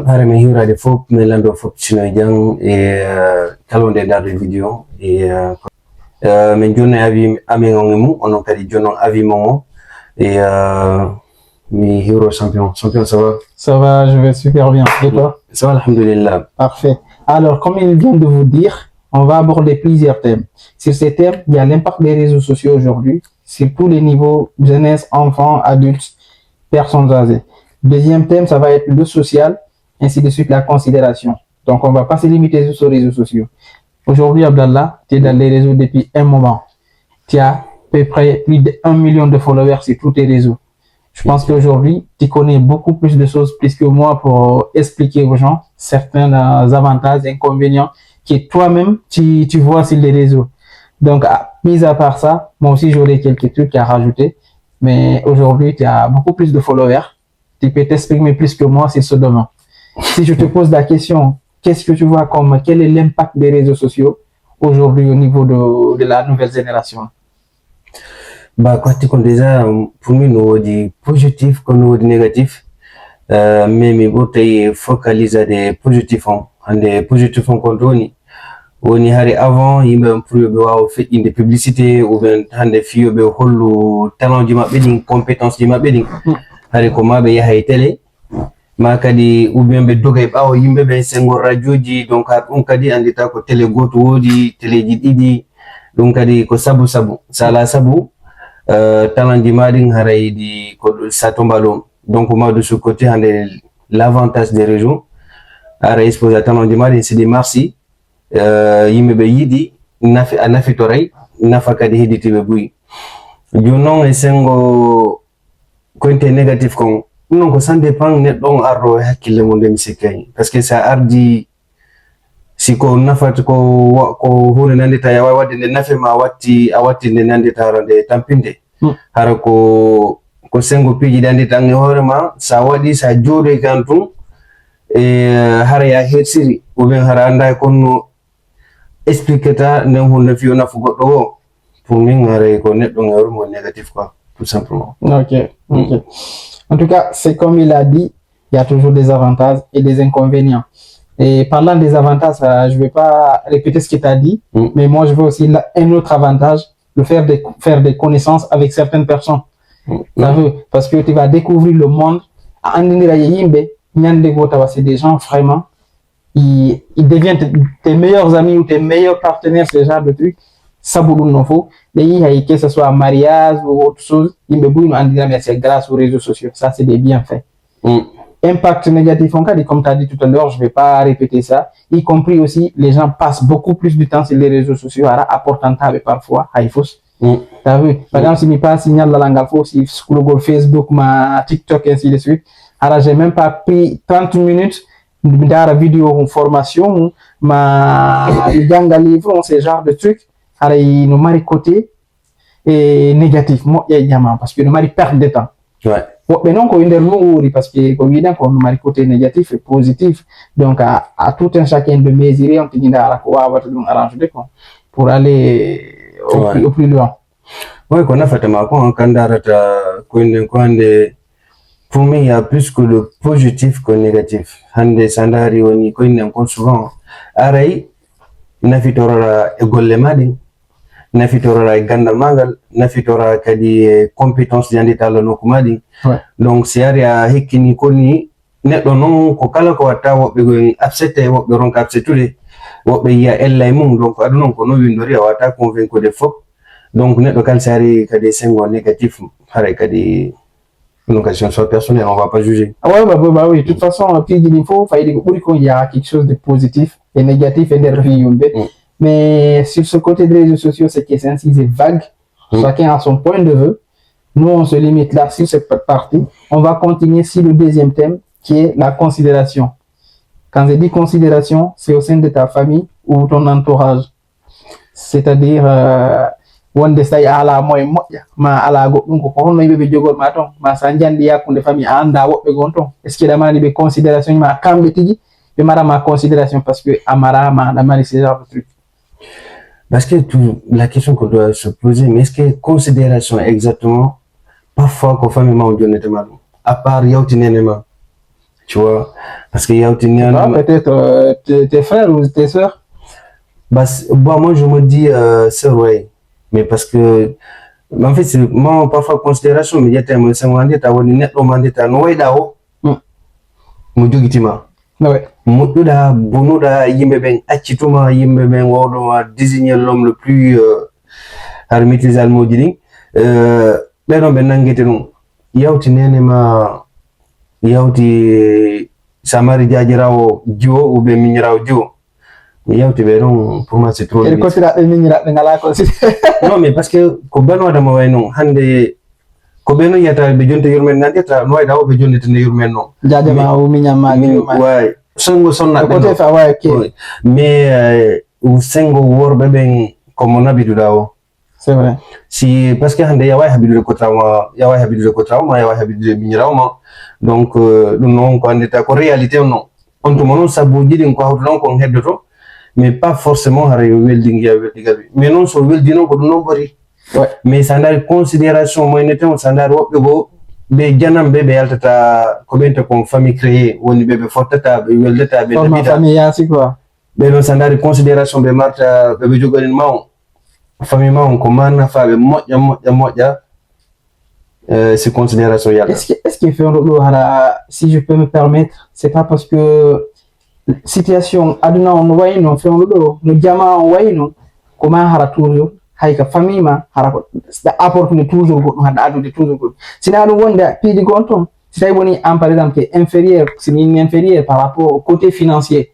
Hare mi hiwrade fof mi lando fof cinoy jang e kalonde darde vidéo e min jonni avi amin on mum onon kadi jonnon avi mon et mi hiro champion ça va? Ça va, je vais super bien. Et toi? Ça va, alhamdulillah. Parfait. Alors, comme il vient de vous dire, on va aborder plusieurs thèmes. Sur ces thèmes, il y a l'impact des réseaux sociaux aujourd'hui, sur tous les niveaux, jeunesse, enfants, adultes, personnes âgées. Deuxième thème, ça va être le social, ainsi de suite la considération. Donc, on ne va pas se limiter juste aux réseaux sociaux. Aujourd'hui, Abdallah, tu es dans les réseaux depuis un moment. Tu as à peu près plus d'1 million de followers sur tous tes réseaux. Je pense qu'aujourd'hui, tu connais beaucoup plus de choses plus que moi pour expliquer aux gens certains avantages, inconvénients que toi-même, tu vois sur les réseaux. Donc, mis à part ça, moi aussi, j'aurais quelques trucs à rajouter. Mais aujourd'hui, tu as beaucoup plus de followers. Tu peux t'exprimer plus que moi sur ce domaine. Si je te pose la question, qu'est-ce que tu vois comme, quel est l'impact des réseaux sociaux aujourd'hui au niveau de la nouvelle génération? Bah, quand tu comptes déjà, pour moi, nous, dit positif comme nous, dit négatif. Mais mi ɓurtay focalise des positifs on hande positif on kon woni hari avant yimɓe pour yoɓe wawa feƴƴinde publicité ou bien hande fiyoɓe hollu talent ji maɓɓe ɗin compétence ji maɓɓe ɗin hari ko ma ɓe yaha e télé ma kadi ou bien ɓe doga e ɓawo yimɓe ɓe sengo radio ji donc ha ɗum kadi andita ko télé goto woodi téléji ɗiɗi ɗum kadi ko sabu sala sabu talent ji ma ɗin haray ɗi ko satomba ɗum. Donc, moi, de ce côté, l'avantage des régions, à l'exposé à talent de c'est des marsi, yimbe yidi, nafi torei, nafaka de hidi tibe bui. Du non et sengo côté négatif kon, non ko ça dépend net don arro hakile monde misikay, parce que ça ardi si ko nafat ko hore nandita ya wadde nafi ma watti awatti nandita rande tampinde, hara ko sengo piji dandi tangi horema sa wadi sa jode kantum hara ya hetsiri ou bien hara anda konno expliqueta nden hunde fi ona fu goddo go pour min hara ko neddo ngawru mo négatif quoi tout simplement. OK. En tout cas, c'est comme il a dit, il y a toujours des avantages et des inconvénients. Et parlant des avantages, je vais pas répéter ce que tu as dit, mais moi je veux aussi un autre avantage, de faire des connaissances avec certaines personnes. Parce que tu vas découvrir le monde. C'est des gens vraiment, ils deviennent tes meilleurs amis ou tes meilleurs partenaires, ce genre de trucs. Ça que ce soit un mariage ou autre chose, c'est grâce aux réseaux sociaux. Ça, c'est des bienfaits. Impact négatif, comme tu as dit tout à l'heure, je ne vais pas répéter ça. Y compris aussi, les gens passent beaucoup plus de temps sur les réseaux sociaux, apportant parfois, t'as vu? Par exemple, si je passe signal la langue si je Facebook, ma TikTok, ainsi de suite, alors j'ai même pas pris 30 minutes dans la vidéo en formation, ma livre, ce genre de trucs, alors il nous m'a côté et négatif, parce que nous m'a perdre de temps. Ouais. Mais non, parce que comme il nous m'a côté négatif et positif, donc à tout un chacun de mesurer, on peut arranger pour aller au plus loin. Oui, qu'on a fait ma con pour moi, il y a plus que le positif que le négatif. Hande sandari woni ko inen kon souvent aray nafitorora e golle madi nafitorora e gandal mangal nafitora kadi compétence di tala no kumadi. Donc si ari a hekkini koni neddo non ko kala ko watta wobbe go absete wobbe ron ka absetude wobbe ya ella e mum donc adu non ko no windori wata convaincre de fop. Donc neddo kal sari kadi sengo négatif haray kadi une occasion soit personnelle, on va pas juger. Ouais, bah oui, de toute façon, il faut qu'il y a quelque chose de positif et négatif et mais sur ce côté des réseaux sociaux, c'est que c'est vague. Chacun a son point de vue. Nous, on se limite là sur cette partie. On va continuer sur le deuxième thème qui est la considération. Quand je dis considération, c'est au sein de ta famille ou ton entourage. C'est-à-dire, wonde say ala moye moƴƴa ma ala goɗɗum ko honno yimɓe ɓe jogol ma ton ma sa jandi yakkunde famille a anda woɓɓe gon ton est ce que ɗamani ɓe considération ma kamɓe tigi ɓe marama considération parce que a marama aɗa mari ce genre de truc. Parce que la question qu'on doit se poser, mais est-ce que considération exactement parfois ko famille ma o jonnetema ɗum à part yawtinenema tu vois, parce que peut-être tes frères ou tes sœurs. Bah, bon, moi je me dis sœur, ouais, mais parce que en fait c'est moi parfois considération mais yata mo se ngande ta woni neddo mande ta no wayda o mo jogitima Ouais. moɗɗuɗa bonuɗa yimɓe ɓen accituma yimɓe ɓen wawɗoma désigner l'homme le plus har maîtrise almoji ɗin ɓeɗon ɓe nangete ɗum yawti nenema yawti samari jajirawo jiwo ou bien miñirawo jiwo yawti ɓe ɗon pour moi c'est trop ɓe kotiraɓe miñiraɓe ngala considéré. non mais parce que ko bano adama way noon hande ko ɓe noon yiyata ɓe jonta yurmen nandeta no wayɗa o ɓe jonnitande yurmen noon jajama o miñamma way sengo sonna côté fa way ok mais sengo worɓe ɓen komo nabiduɗa o c'est vrai si parce que hande yawa habidude ko trawma yawa habidude ko trawma yawa habidude miñirawma donc ɗum noon ko andeta ko réalité on noon on tuma noon sabuji ɗin ko hawta ɗon kon heddoto mais pas forcément hara yo weldi ngiya weldigal wi mais noon so weldi noon ko ɗum noon ɓori mais sa dari considération moyne tan sa dari woɓɓe goo ɓe janam ɓe ɓe yaltata ko ɓenta kon famille créé woni ɓe ɓe fottata ɓe weldata ɓe dabita famille yasi quoi ɓe noon sa dari considération ɓe marta ɓeɓe jogonin ma on famille ma on ko mannafaɓe moƴƴa c'est considération yalta est-ce que fait si je peux me permettre c'est pas parce que situation aduna on wayno fewno ɗo no jama on wayno ko ma hara toujours hayka famille ma hara ko apporte toujours goɗɗum hada adude toujours goɗɗum sina ɗum wonde piiji gon toon si tawi woni an par exemple que inférieur sinin inférieur par rapport au côté financier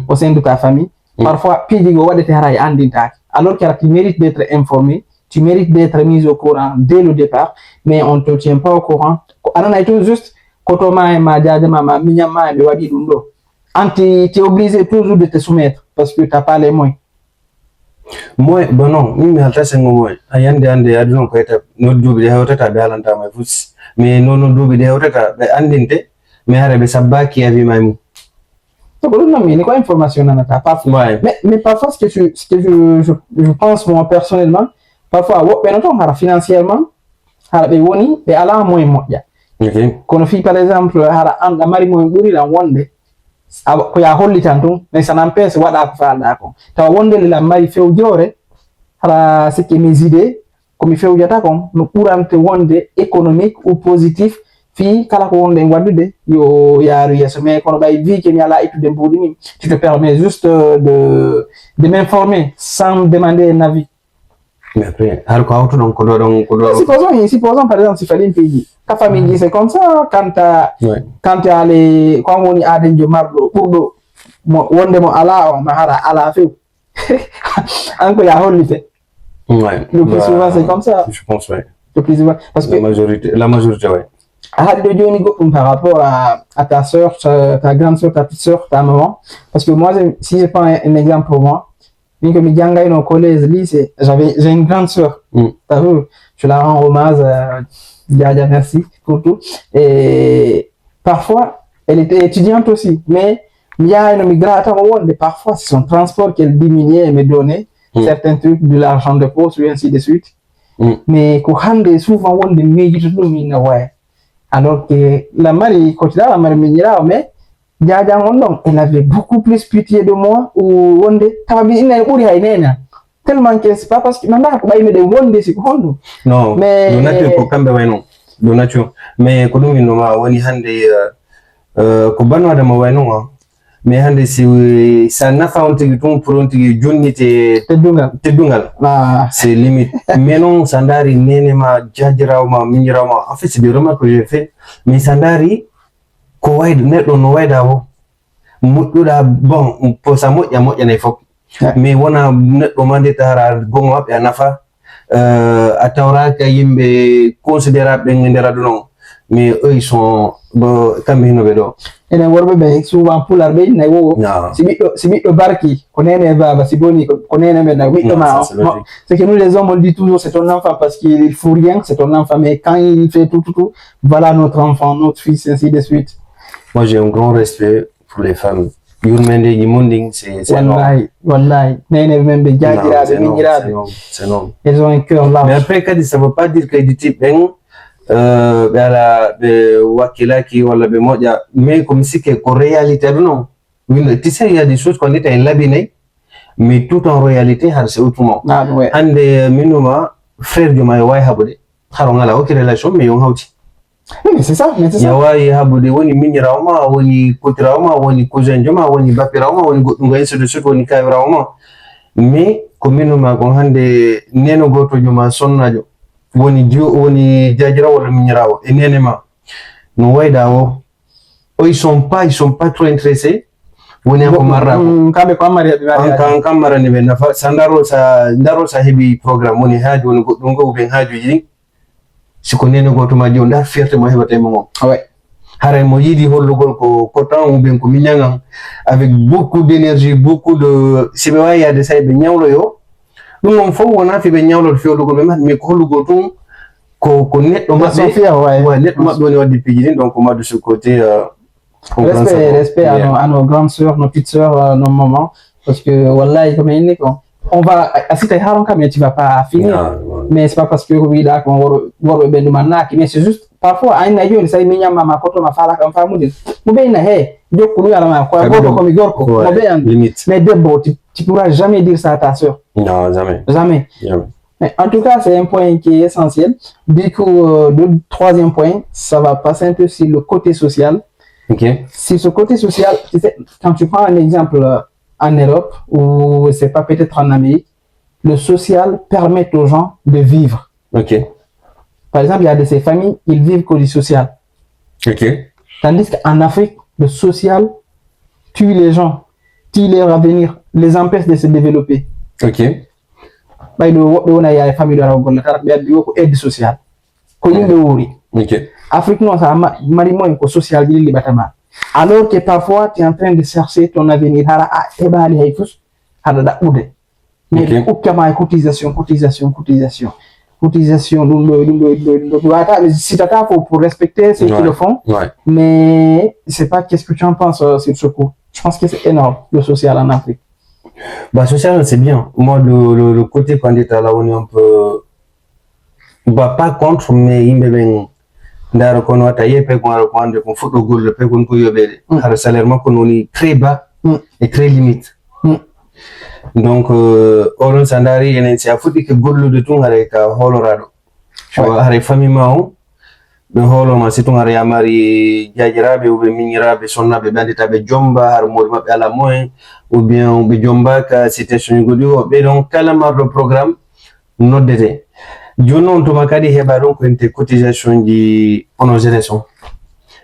au sein de ta famille parfois piiji go waɗete hara e andintake alors que tu mérites d'être informé tu mérites d'être mis au courant dès le départ mais on te tient pas au courant ananay tout juste koto ma e ma jajama ma miñam ma e ɓe waɗi ɗum ɗo tu es obligé toujours de te soumettre parce que tu n'as pas les moyens. Moi, bon non, mi halta sengo moy. Ayande ande aduna ko eta no dubi de hawtata be halanta may futs. Mais non dubi de hawtata be andinte mais hare be sabaki avi may. Donc non mais ni quoi information nanata parfois. Mais parfois ce que je pense moi personnellement parfois wo be non hara financièrement hara be woni be ala moy moƴƴa. OK. Kono fi par exemple hara anda mari moy buri lan wonde ko ya hollitan tum mais ça n'empêche waɗa ko falɗa kon tawa wonde lela mari fewjore hara sikki mes idées komi fewjata kon no ɓurante wonde économique ou positif fi kala ko wonde waddude yo yaaru yeeso mais kono ɓay wi ke mi ala ittude mbuɗi min tu te permets juste de m'informer sans demander un avis. Mais après har ko hawto ɗon ko ɗo supposons par exemple si falin piiji ta famille ji c'est comme ça quand t'as les quand woni adenjo marɗo ɓurɗo mo wonde mo ala o ma hara ala few an ko ya hollite le plus souvent c'est comme ça je pense ouais le plus souvent parce que la majorité ouais haɗi ɗo joni goɗɗum par rapport à ta sœur ta grande sœur ta petite sœur ta maman parce que moi si je prends un exemple pour moi bien que mi jangayno au collège lycée j'ai une grande sœur t'as vu je la rends hommage Diadia merci pour tout et parfois elle était étudiante aussi mais parfois c'est son transport qu'elle diminuait et me donnait certains trucs de l'argent de poche ou ainsi de suite mais ko hande souvent wonde meji to ɗum ina waya alors que la mari kotira la mari miñirawo mais Diadia on ɗon elle avait beaucoup plus pitié de moi ou wonde tawabi ina ɓuuri hay nena tellement que c'est pas parce que nanda ko ɓayme ɗe wonde siko honɗum non mais do nature ko kamɓe way noon do nature mais ko ɗum innoma woni hande ko banno adama way noon mais hande si sa nafa on tigi tum pour on tigi jonnite teddungal c'est limite mais non sa ndaari nenema jajirawma miñirawma en fait c'est des remarques que j'ai fait mais sa ndaari ko wayde neɗɗo no wayda o moƴƴuɗa bon po sa moƴƴanay fof mais wona neɗɗo mandeta hara gonga maɓɓe a nafa a tawraka yimɓe considéraɓe ɓe nder aduna o mais eux ils sont kamɓe hinoɓe ɗo enen worɓe ɓe souvent pular ɓe innayi wo si ɓiɗɗo barki ko nene baba si boni ko nene men ɓiɗɗo ma c'est que nous les hommes on dit toujours c'est ton enfant parce qu'il faut rien c'est ton enfant mais quand il fait tout voilà notre enfant notre fils ainsi de suite. Moi j'ai un grand respect pour les femmes yurmendeji monding c'est wallahi nene men ɓe jajiraɓe miñiraɓe c'est non elles ont un cœur large mais après kadi ça veut pas dire que du type ɓen ɓe ala ɓe wakkilaki walla ɓe moƴƴa, mais comme sikke ko réalité ɗo non winno tu sais il y a des choses qu'on dit en labinay mais tout en réalité har c'est autrement hande minuma frère joma yo wawi haɓude haro ngala okki relation mais yon hawti. Mais c'est ça, ya wawi haɓude woni miñirawo ma, woni kotirawo ma, woni cousin joma, woni bappirawo ma, woni goɗɗum ainsi de suite, woni kawirawo ma, mais ko minuma kon hande neno goto joma sonnajo woni woni jajirawo walla miñirawo e nene ma no wayda o ils sont pas trop intéressés woni ko marra kamɓe ko ammari an kam marani ɓe nafa sa daro sa heeɓi programme woni haaju woni goɗɗum go ɓen haajuji ɗin siko nene goto ma joni dar fierté mo heɓatemo on haray mo yiɗi hollugol ko coton ou bien ko miñagan avec beaucoup d'énergie, beaucoup de si ɓe wawi yaade say ɓe ñawloyo ɗum noon fof wona fi ɓe ñawloto fewlugol ɓe maɓɓe mais ko hollugol ɗum ko neɗɗo maɓɓe neɗɗo maɓɓe woni wadde piiji ɗin. Donc moi de ce côté respect à nos grandes sœurs, nos petites sœurs, nos mamans, parce que wallahi comme il dit on va asita haron kam tu vas pas finir mais c'est pas parce que oui là qu'on woro be du manaki mais c'est juste parfois aina yoni sai minya mama koto ma fala kam famudin mo be na he jokku lu ma ko goto ko mi gorko mo be an mais debbo tu pourras jamais dire ça à ta sœur. Non, jamais. Mais en tout cas, c'est un point qui est essentiel. Du coup, le troisième point, ça va passer un peu sur le côté social. Si ce côté social, tu sais, quand tu prends un exemple en Europe ou c'est pas peut-être en Amérique, le social permet aux gens de vivre. Par exemple, il y a de ces familles, ils vivent que du social. Tandis qu'en Afrique, le social tue les gens, tue leur avenir, les empêche de se développer. On a une famille de aide sociale. Afrique, non, ça a social. Alors que parfois, tu es en train de chercher ton avenir. Mais cotisation. Si tu as pour respecter ceux qui le font, mais c'est pas qu'est-ce que tu en penses sur ce coup. Je pense que c'est énorme, le social en Afrique. Bah, social, c'est bien. Moi, le côté candidat là, on est un peu. Bah, pas contre, mais il me vient. Ndaro kono wata yepe ko aro kwande ko fuddo golle pe kon ko yobede har salaire makko noni très bas et très limite. Donc oron sandari enen si a fuddi ke gollude tun hare ka holorado hare famille ma on be holoma si tun hare yamari jajirabe ou be miñirabe sonnabe banditabe jomba har modi mabbe ala moyen ou bien be jomba ka situation godi o be don kala mardo programme noddete joni on tuma kadi heɓa ɗon ko ente cotisation ji ono jeunesse on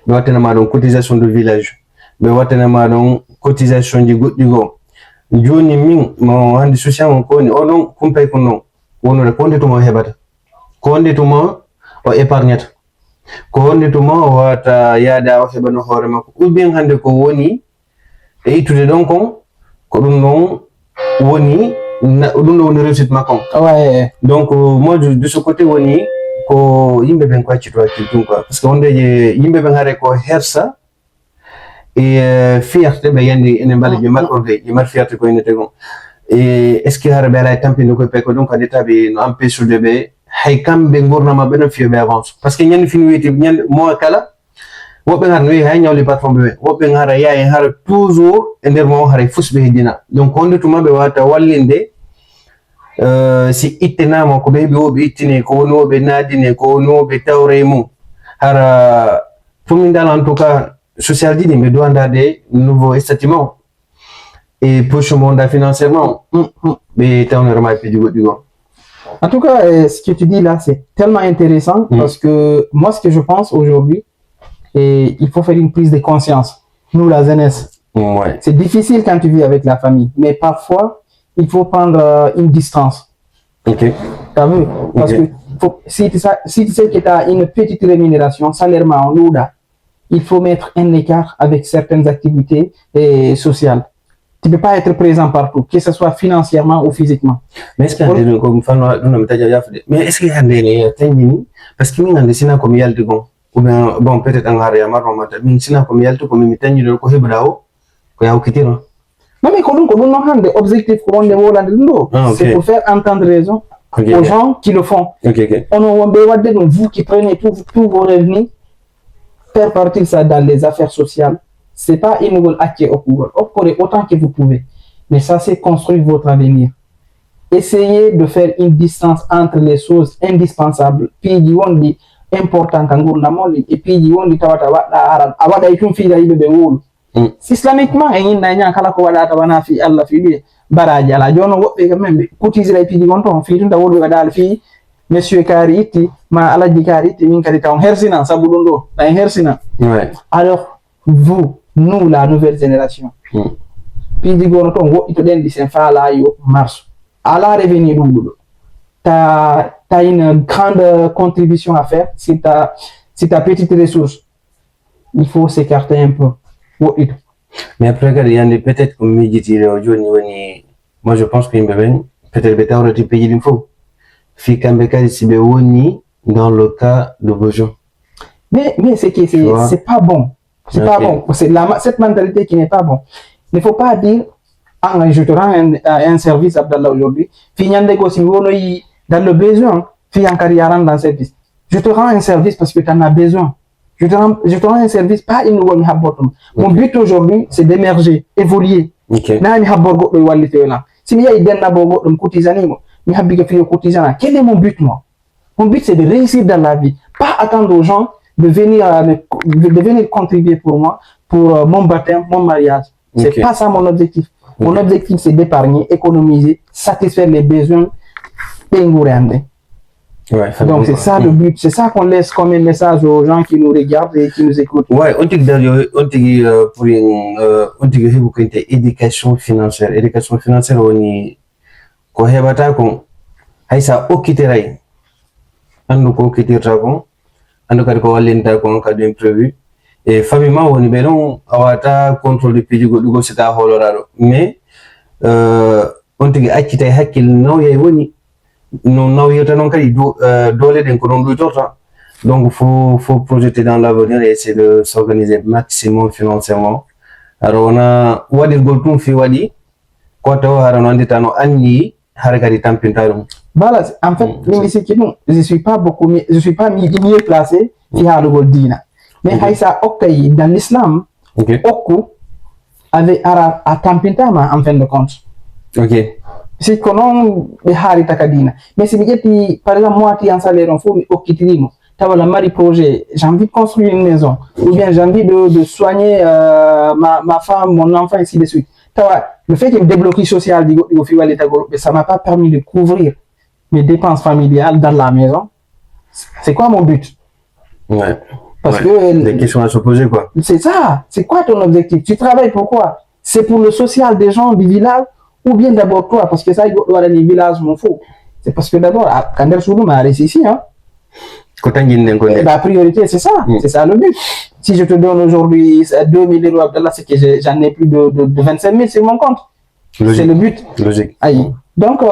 ɓe wattanama ɗon cotisation de village ɓe wattanama ɗon cotisation ji goɗɗi goo joni min mo hande social on kowoni oɗon kumpay kon noon wonore ko wonde tuma o heɓata ko wonde tuma o épargnata ko wonde tuma o wawata yaada o heɓano hoore makko ou bien hande ko woni e ittude ɗon kon ko ɗum ɗon woni ɗum ɗo woni réussite makko. Donc moi de ce côté woni ko yimɓe ɓen ko accito hakkil ɗum quoi parce que wondeje yimɓe ɓen haare ko hersa e fierté ɓe yandi ene mbaɗa ɓe maɗorde ɓe mbaɗa fierté ko innete gon e est ce que haara ɓe ala tampinde koye pay ko ɗum kadi taɓe no empêche ude ɓe hay kamɓe gurdama ɓe ɗon fiyo ɓe avance par ce que ñande fini wiyete ñande mois kala woɓɓe gara no wi hay ñawli patron ɓe woɓɓe gara yaa en hara toujours e nder mo haray fusɓe heddina donc honde tuma ɓe wawata wallinde si ittenama ko ɓe heeɓi woɓe ittine ko woni woɓe naadine ko woni woɓe tawre mum hara pour min dal en tout cas social ji ɗi ɓe dowa ndade nouveau statument et poche monda financièrement ɓe tawnere piiji goɗɗi goo. En tout cas, ce que tu dis là, c'est tellement intéressant parce que moi, ce que je pense aujourd'hui, il faut faire une prise de conscience. Nous, la jeunesse, c'est difficile quand tu vis avec la famille, mais parfois, il faut prendre une distance. T'as vu? Parce que si tu sais que tu as une petite rémunération, salairement, il faut mettre un écart avec certaines activités sociales. Tu ne peux pas être présent partout, que ce soit financièrement ou physiquement. Mais est-ce que parce que nous avons comme yalde gon ou bien bon peut-être en arrière marron mata min sina comme yalde comme mi tanni ko hebdao ko yaw kitino non mais ko non hande objectif ko wonde wolande ndo c'est pour faire entendre raison aux gens qui le font. Vous qui prenez tous vos revenus, faire partir ça dans les affaires sociales, c'est pas une nouvelle acquis au pouvoir. Autant que vous pouvez. Mais ça, c'est construire votre avenir. Essayez de faire une distance entre les choses indispensables. Puis, on dit important et puis on dit islamiquement et il n'a kala ko wala tabana fi Allah fi lui baraji ala jono wobbe kambe cotiser ay pidi gonto fi tunda wolbe gadal fi monsieur Kariti ma alaji Kariti min kadi taw hersina sabu dum do ay hersina alors nous la nouvelle génération pidi gonto wobbe to den di sen fala yo mars ala revenu dum t'as une grande contribution à faire si ta petite ressource il faut s'écarter un peu. Mais après, il y a peut-être comme moi je pense qu'il peut-être aurait payé l'info. Dans le cas de Bojo. Mais c'est pas bon. C'est pas bon. C'est cette mentalité qui n'est pas bon. Il ne faut pas dire je te rends un service Abdallah aujourd'hui. Dans le besoin, dans le service. Je te rends un service parce que tu en as besoin. Je te rends un service, pas une nouvelle habitude. Mon but aujourd'hui, c'est d'émerger, évoluer. Quel est mon but, moi? Mon but, c'est de réussir dans la vie. Pas attendre aux gens de venir contribuer pour moi, pour mon baptême, mon mariage. C'est pas ça mon objectif. Mon objectif, c'est d'épargner, économiser, satisfaire les besoins. Donc c'est ça le but, c'est ça qu'on laisse comme un message aux gens qui nous regardent et qui nous écoutent. Ouais, on dit pour une éducation financière. Éducation financière, on y kohebata kon haisa okiterai. Ando ko kitira kon, ando kadi ko wallinta kon kadi imprévu. Et famille woni be non awata contrôle de piji go sita holorado. Mais on tigi accitay hakkil no yey woni non non kadi dole den ko non do torta. Donc faut projeter dans l'avenir et essayer de s'organiser maximum financièrement. Alors on a wadir goltum fi wadi ko taw harano anditano anni harakati tampintarum. Voilà, en fait, je suis pas mieux placé fi halu goldina. Mais haïsa okay dans l'islam, oku avait à tampintama en fin de compte. OK. C'est qu'on be hari takadina. Mais si mi par exemple moi ti en salaire on faut mi okitirimo. T'as la mari projet, j'ai envie de construire une maison ou bien j'ai envie de soigner ma femme, mon enfant ainsi de suite. Le fait qu'il y ait un déblocage social ça m'a pas permis de couvrir mes dépenses familiales dans la maison. C'est quoi mon but? Ouais. Parce que des questions à se poser quoi. C'est ça. C'est quoi ton objectif? Tu travailles pour quoi? C'est pour le social des gens du village ou bien d'abord toi? Parce que ça, il doit aller les villages, mon fou. C'est parce que d'abord, quand elle soudou m'a réussi ici, hein. La priorité, c'est ça. C'est ça le but. Si je te donne aujourd'hui 2 000 euros, Abdallah, c'est que j'en ai plus de 25 000 sur mon compte. C'est le but. Logique. Aïe. Donc,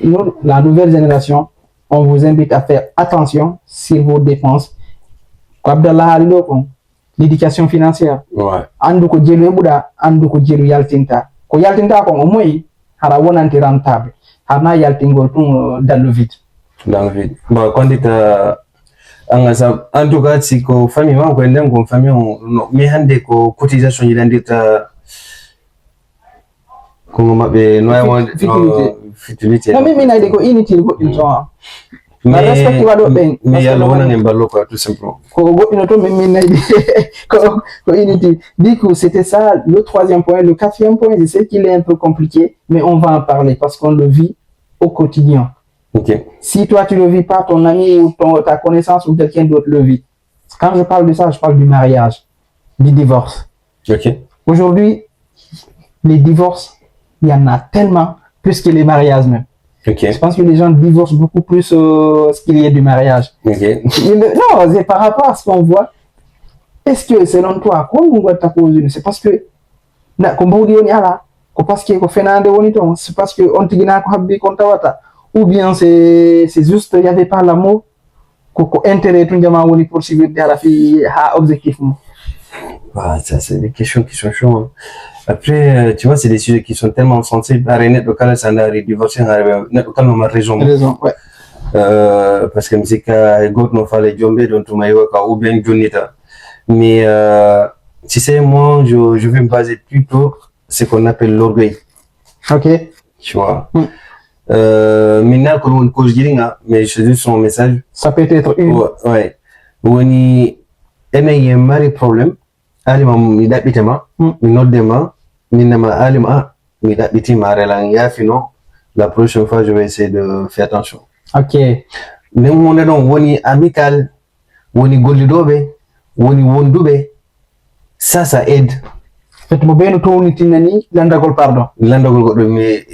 nous, la nouvelle génération, on vous invite à faire attention sur vos dépenses. Abdallah, l'éducation financière. Ouais. Andu ko jelu buda, andu ko jelu yaltinta. Ko yaltinta ko moy hara wonanti rentable. Hana yaltingol tum dans le vide. Dans le vide. Bon, quand dit en tout cas, si ko famille man ko ndem ko famille no mi hande ko cotisation yilandita ko mabbe no ay fitilité. Non mais na de ko inutile ko ils ont. Mais yalla wona ngem ballo quoi tout simplement. Ko godino to mais na ko inutile. Du coup, c'était ça le troisième point, le quatrième point, je sais qu'il est un peu compliqué, mais on va en parler parce qu'on le vit au quotidien. OK. Si toi tu ne le vis pas, ton ami ou ta connaissance ou quelqu'un d'autre le vit. Quand je parle de ça, je parle du mariage, du divorce. OK. Aujourd'hui, les divorces, il y en a tellement plus que les mariages même. OK. Je pense que les gens divorcent beaucoup plus ce qu'il y a du mariage. OK. Non, c'est par rapport à ce qu'on voit. Est-ce que selon toi, c'est parce que c'est parce que on ou bien c'est juste il n'y avait pas l'amour intérêt tout pour suivre à objectif. Bah, ça, c'est des questions qui sont chaudes, hein. Après, tu vois, c'est des sujets qui sont tellement sensibles. Arrêter le cas, ça n'a divorcé, le cas, on a raison. Raison, ouais. Parce que musique, God, non, fallait jomber, donc, ou bien Jonita. Mais, tu sais, moi, je vais me baser plutôt ce qu'on appelle l'orgueil. Ok. Tu vois. Maintenant, comme on cause mais je dis son message. Ça peut être une. Ouais. On y a un mari problème. Alima, mi d'habitema, mi noddema, mi nama alima, mi d'habitima, relang yafino. La prochaine fois, je vais essayer de faire attention. Ok. Mais on est donc, on est amical, on est golidobe, on est wondube. Ça aide. Faites mo beno to woni tinani landagol pardon. Landagol goddo mi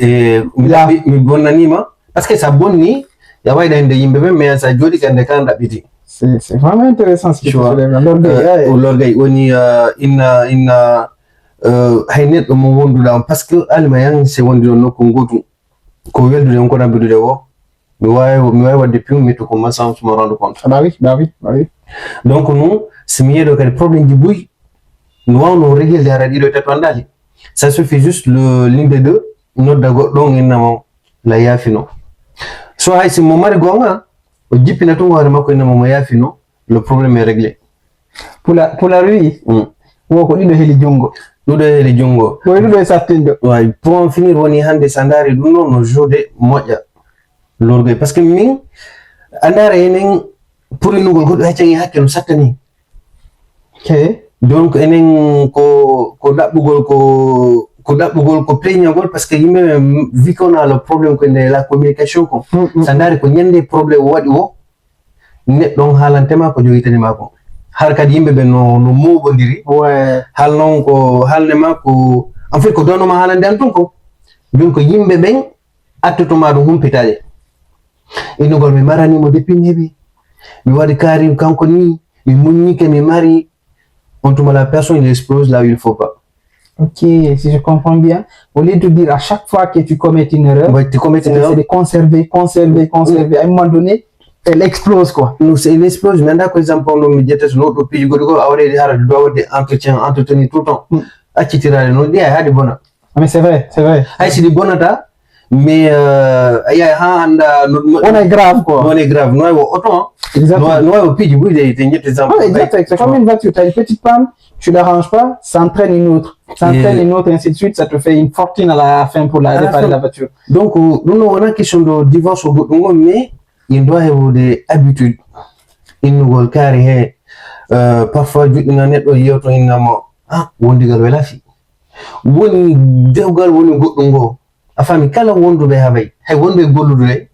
bonnanima parce que ça bonni ya wayda inde yimbe mais ça jodi kande kan dabiti. C'est vraiment intéressant ce que tu fais. L'orgueil, on y inna haynet mo wonduda parce que alma yang se wondi no ko ngotu ko weldude on ko nabidude wo mi way wadde pium mi to commence à me rendre compte. Bah oui. Donc nous c'est mieux de quel problème du bruit nous on règle la radio de tatandali. Ça suffit juste l'une des deux notre dago donc inna la yafino. So hay si mo mari gonga o jippina to hoore makko ina mo yaafino le problème est réglé. Pour la lui wo ko dido heli jungo ko dido e sattindo ouais pour en finir woni hande sandari dum non no jode moƴƴa l'orgueil parce que min andare enen pour inugol ko hacci hakkelo sattani ok donc enen ko dabbugol ko plaignagol parce que yimbe vu qu'on a le problème que la communication ko sandari ko nyande problème wadi wo neɗɗon haalantema ko jogitanima ko har kadi yimɓe ɓe no moɓodiri hal noon ko haalnema ko en fait ko donoma haalande an ton ko joni ko yimɓe ɓen attotoma ɗum humpitaje innugol mi maranimo depuis mi heeɓi mi waɗi kaari kanko ni mi muññike mi mari on tuma la personne il explose là où il faut pas. Ok, si je comprends bien, au lieu de dire à chaque fois que tu commets une erreur, c'est de conserver. À un moment donné, elle explose quoi. Non, c'est une explosion. Maintenant, par exemple, on me dit que l'autre pays, il doit entretenir tout le temps. Mais c'est vrai. C'est du bon état, mais on est grave quoi. On est grave. Nous, autant. Exactement. Nous, au pays, c'est comme une voiture. Tu as une petite panne, tu ne l'arranges pas, ça entraîne une autre. Ainsi de suite, ça te fait une fortune à la fin pour réparer la voiture. Donc, nous, on a une question de divorce au bout, mais il doit y avoir des habitudes. Il nous voit carré. Parfois, il y a on dit que la fille. Woni dewgal woni goddum go afami kala wonduɓe haɓay hay wonɓe gollude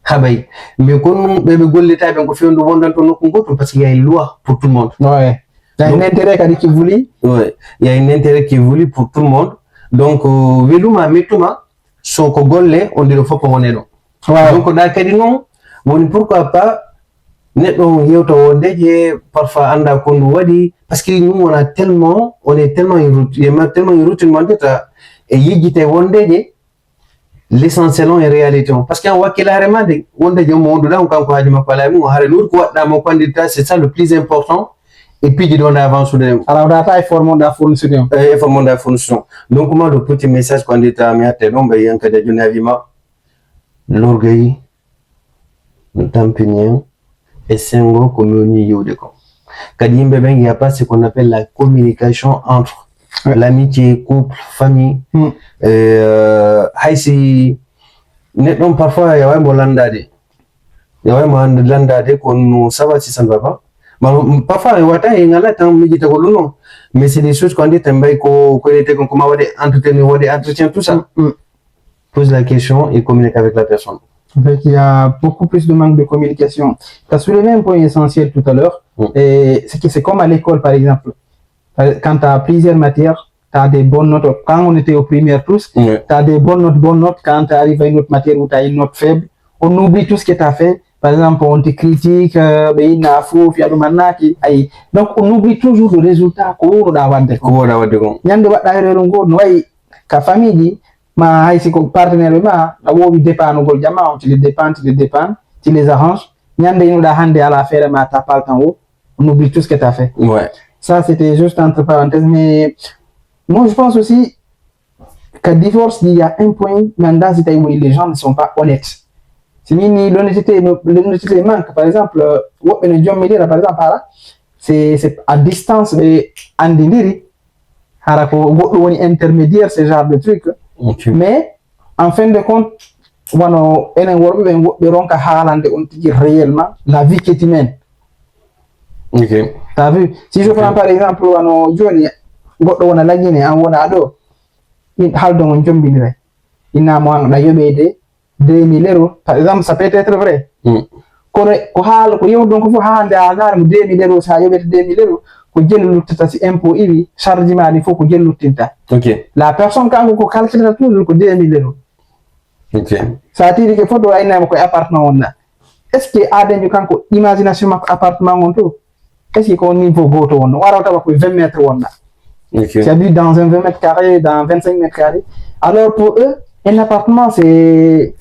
haɓay mais kon ɓe gollitaɓe ko fewndo wondanto nokku gotum parce qu'il y a une loi pour tout le monde. Ouais. Il y a un intérêt qui voulu. Ouais, il y a un intérêt qui voulu pour tout le monde. Donc weluma mettuma son ko golle on dit foppo woneɗo. Donc da kadi non woni pourquoi pas neɗɗo yewta wondeje parfois anda ko ndu waɗi parce que nous on est tellement une routine mandata e yejjite wondeje l'essentiel en réalité parce que en wakkilare ma de wondeje mo wonduɗa on kanko haaji makko ala mum o haare lori ko waɗɗama ko andita c'est ça le plus important et puis jiɗo nda avance de alors data e formonda fournition donc moi le petit message ko andita mi hatte ɗon ɓe yankade joni avima l'orgueil no tampini et sengo ko mi woni yiwde ko kadi yimɓe ɓen il y a pas ce qu'on appelle la communication entre l'amitié couple famille haysi neɗɗon parfois yawaymo landade kono sabati san baba parfois wata e ngala tan mijita ko ɗum non mais c'est des choses qu'on dit tambay ko koynete kon koma waɗe entretien tout ça pose la question et communique avec la personne. Donc, il y a beaucoup plus de manque de communication. Tu as soulevé un point essentiel tout à l'heure, et c'est comme à l'école, par exemple. Quand tu as plusieurs matières, tu as des bonnes notes. Quand on était aux primaires tous, tu as des bonnes notes. Quand tu arrives à une autre matière où tu as une note faible, on oublie tout ce que tu as fait. Par exemple, on te critique, donc on oublie toujours le résultat. Ma hay si ko partenaire ma a wowi dépanugol jama on tu les dépannes, tu les arranges. Nyande ino da hande à la faire ma t'as pas le temps on oublie tout ce que tu as fait. Ça, c'était juste entre parenthèses. Mais moi, je pense aussi qu'à divorce, il y a un point dans ces où les gens ne sont pas honnêtes. C'est l'honnêteté manque. Par exemple, par exemple, c'est à distance de Andindiri. Intermédiaire, ce genre de truc. Okay. Mais en fin de compte, réellement la vie que tu mènes. Okay. T'as vu? Si je prends par exemple, Johnny, on a la Guinée, on a ado, il a un job il a moins la yobéde 2000 €. Par exemple, ça peut être vrai. Ko haal ko yow donc fu haande a gaara mo 2000 € sa yobete 2000 € ko jelu luttata si impôt iri charge ma di fof ko jelu luttinta. Okay. La personne kanko ko calculata toujours ko 2000 €. Okay. Sa tiri ke foto aynama ko appartement wonna. Est-ce que adenjo kanko imagination makko appartement on to? Est-ce que ko niveau goto wonna wara tawa ko 20 mètres wonna. Okay. C'est-à-dire dans un 20 mètres carrés, dans 25 mètres carrés. Alors pour eux, un appartement c'est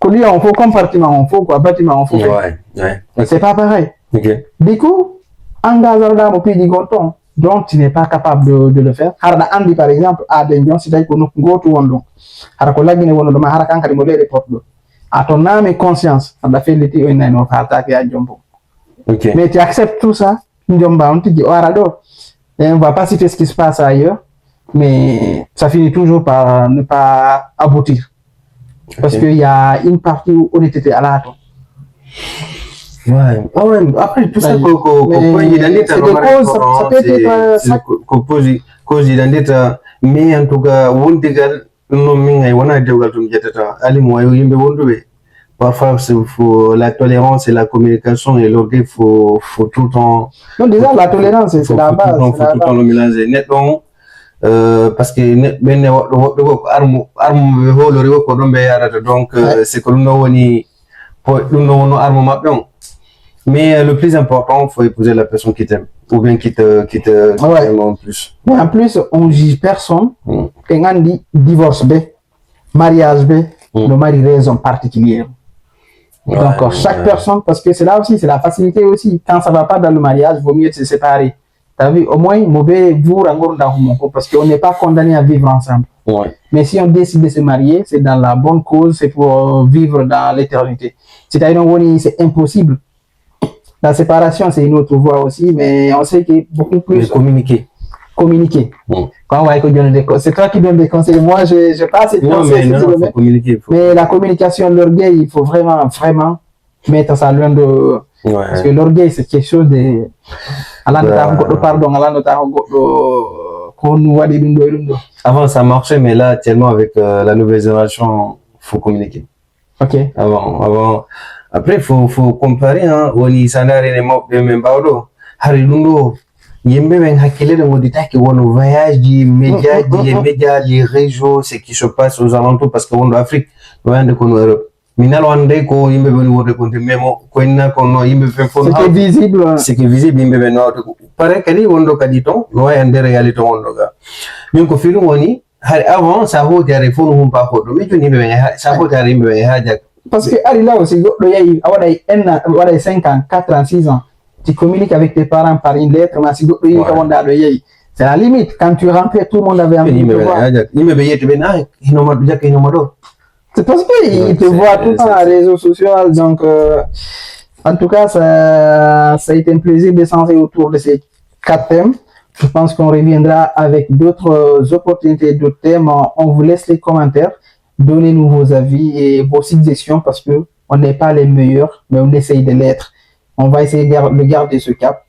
on faut compartiment, on faut quoi, bâtiment, on faut. Ouais. Okay. C'est pas pareil. Okay. Du coup, engagement au pays du goton, donc tu n'es pas capable de le faire. Harda Andi par exemple, à Denjon, c'est-à-dire qu'on go to Wondon. Harako Lagine Wondo, ma Harakan Karimole report. À ton âme et conscience, on a fait l'été où il a attaqué à Jumbo. Okay. Mais tu acceptes tout ça, Njomba, on te dit, Arado, et on va pas citer ce qui se passe ailleurs, mais ça finit toujours par ne pas aboutir. Parce qu'il y a une partie où on était à l'âge. Ouais. Ah ouais. Après tout ça, c'est des cause d'identité, mais en tout cas, on dégal, non mais on a dégal tout mettre. Ali moi, il me wondre. Parfois, faut la tolérance et la communication et l'orgueil, faut tout le temps. Non, déjà la tolérance, c'est la base. Faut tout le temps le mélanger. Nettement. Parce que donc c'est que nous armes. Mais le plus important, il faut épouser la personne qui t'aime ou bien qui te aime en plus. Mais en plus, on juge personne. Et on dit divorce, mariage, le mari raison particulière. Donc chaque personne, parce que c'est là aussi, c'est la facilité aussi. Quand ça va pas dans le mariage, il vaut mieux se séparer. T'as vu, au moins, parce qu'on n'est pas condamné à vivre ensemble. Ouais. Mais si on décide de se marier, c'est dans la bonne cause, c'est pour vivre dans l'éternité. C'est-à-dire, c'est impossible. La séparation, c'est une autre voie aussi, mais on sait que beaucoup plus. Mais communiquer. C'est toi qui donnes des conseils. Moi, je passe et conseils. Non, faut communiquer. Mais la communication, l'orgueil, il faut vraiment mettre ça loin de. Ouais. Parce que l'orgueil, c'est quelque chose de. Avant, ça marchait, mais là, actuellement, avec la nouvelle génération, faut communiquer. Ok. Avant. Après, faut comparer, hein. Oni sanare ne mo be membawdo. Harilundo. Yembe ben hakile de moditaki wono voyage, médias, les réseaux, ce qui se passe aux alentours, parce que on Afrique, loin de qu'on Europe. Minal wande ko yimbe ben wode ko memo ko inna ko no yimbe fe fon c'est visible yimbe ben no pare kadi wondo kadi ton no en de réalité wondo ga min ko filu woni avant ça ho jare fon hum pa ko do mi joni be ça ho jare yimbe ben haja parce que ali là aussi goddo yayi awada 5 ans 4 ans 6 ans tu communiques avec tes parents par une lettre mais si goddo yi ka wonda do yayi c'est la limite quand tu rentrais tout le monde avait envie de te voir yimbe be yete ben ay hinoma do jakay hinoma do. C'est parce qu'ils te voient tout le temps sur les réseaux sociaux. Donc, en tout cas, ça a été un plaisir d'échanger autour de ces 4 thèmes. Je pense qu'on reviendra avec d'autres opportunités, d'autres thèmes. On vous laisse les commentaires. Donnez-nous vos avis et vos suggestions parce qu'on n'est pas les meilleurs, mais on essaye de l'être. On va essayer de garder ce cap.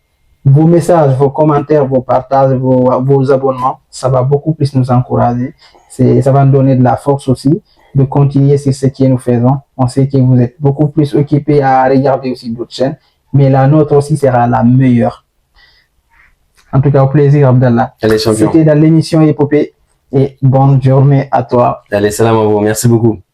Vos messages, vos commentaires, vos partages, vos abonnements, ça va beaucoup plus nous encourager. Ça va nous donner de la force aussi de continuer sur ce que nous faisons. On sait que vous êtes beaucoup plus occupés à regarder aussi d'autres chaînes, mais la nôtre aussi sera la meilleure. En tout cas, au plaisir, Abdallah. Allez, champion. C'était dans l'émission Épopée et bonne journée à toi. Allez, salam à vous. Merci beaucoup.